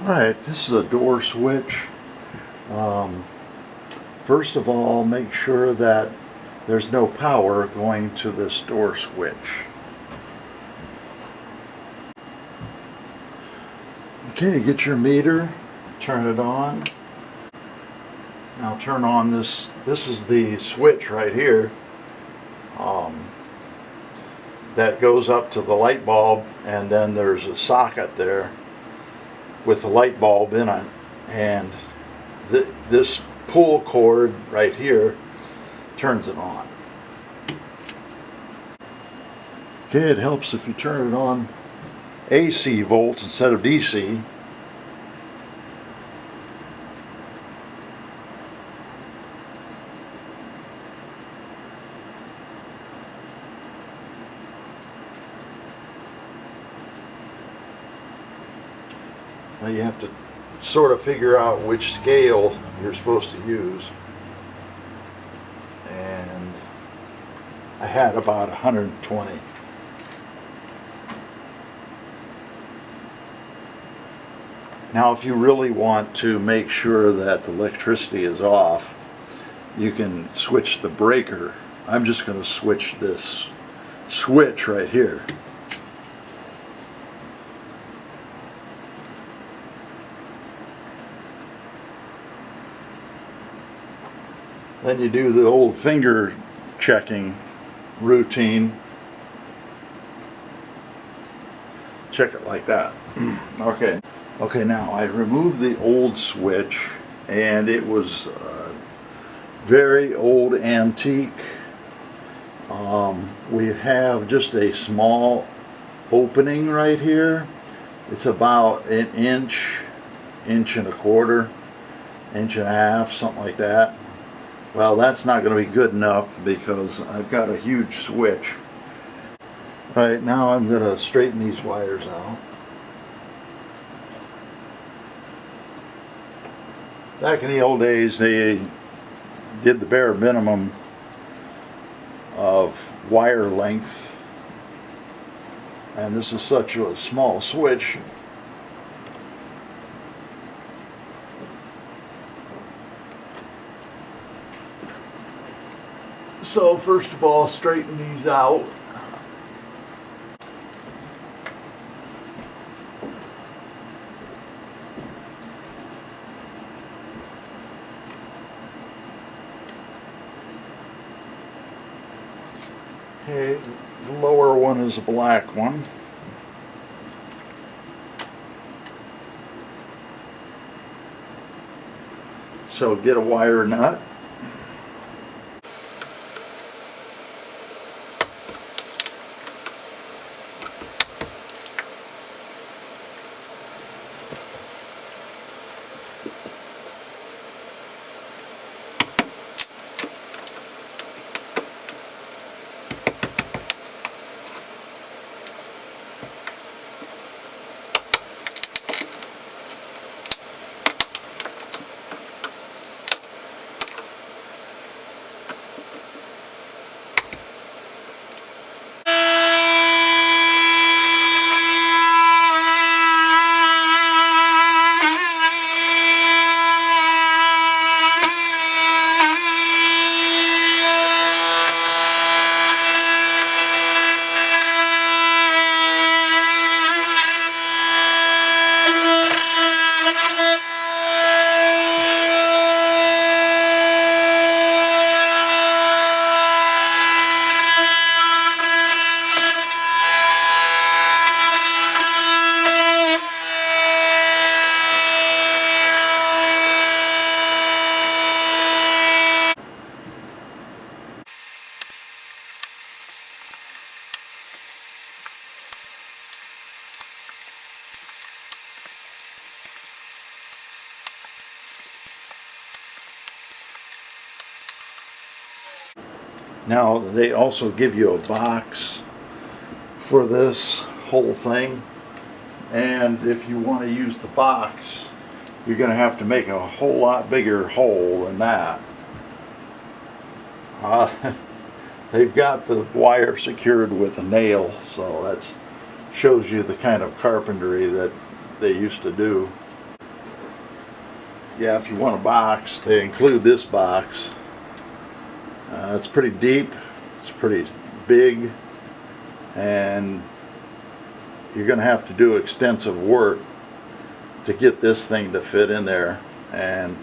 Alright, this is a door switch. First of all, make sure that there's no power going to this door switch. Okay, get your meter, turn it on. Now turn on this is the switch right here that goes up to the light bulb, and then there's a socket there with the light bulb in it, and this pull cord right here turns it on. Okay, it helps if you turn it on AC volts instead of DC. Now you have to sort of figure out which scale you're supposed to use. And I had about 120. Now if you really want to make sure that the electricity is off, you can switch the breaker. I'm just going to switch this switch right here. Then you do the old finger checking routine. Check it like that. Okay, now I removed the old switch, and it was very old, antique. We have just a small opening right here. It's about an inch and a quarter, inch and a half, something like that. Well, that's not going to be good enough because I've got a huge switch. Right now I'm going to straighten these wires out. Back in the old days, they did the bare minimum of wire length, and this is such a small switch. So first of all, straighten these out. Okay, the lower one is a black one. So get a wire nut. Now they also give you a box for this whole thing, and if you want to use the box, you're going to have to make a whole lot bigger hole than that. They've got the wire secured with a nail, so that shows you the kind of carpentry that they used to do. yeah, if you want a box, they include this box. It's pretty deep, it's pretty big, and you're going to have to do extensive work to get this thing to fit in there. And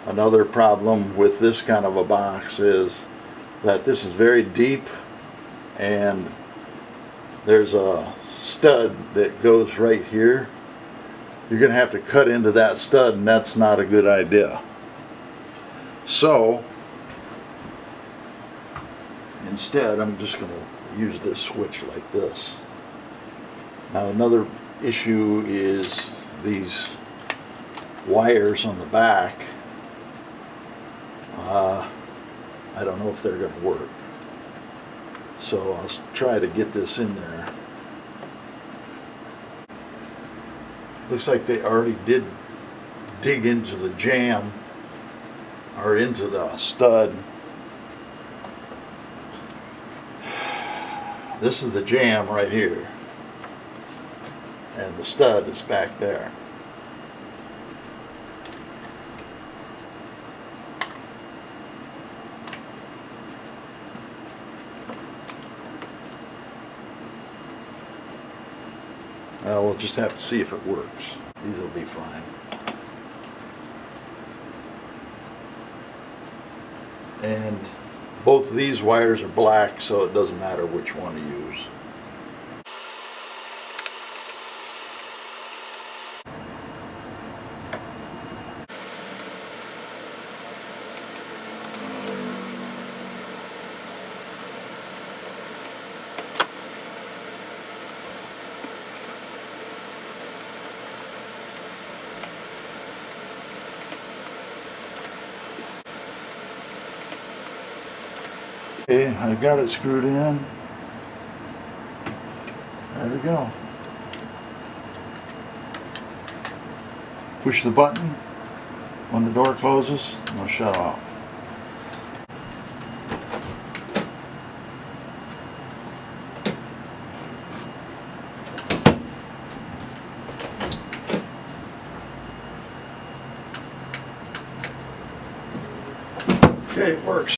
another problem with this kind of a box is that this is very deep, and there's a stud that goes right here. You're going to have to cut into that stud, and that's not a good idea. So instead, I'm just going to use this switch like this. Now, another issue is these wires on the back. I don't know if they're going to work. So I'll try to get this in there. Looks like they already did dig into the jamb, or into the stud. This is the jamb right here, and the stud is back there. We'll just have to see if it works. These will be fine. And both of these wires are black, so it doesn't matter which one to use. Okay, I've got it screwed in. There we go. Push the button when the door closes, and it'll shut off. Okay, it works.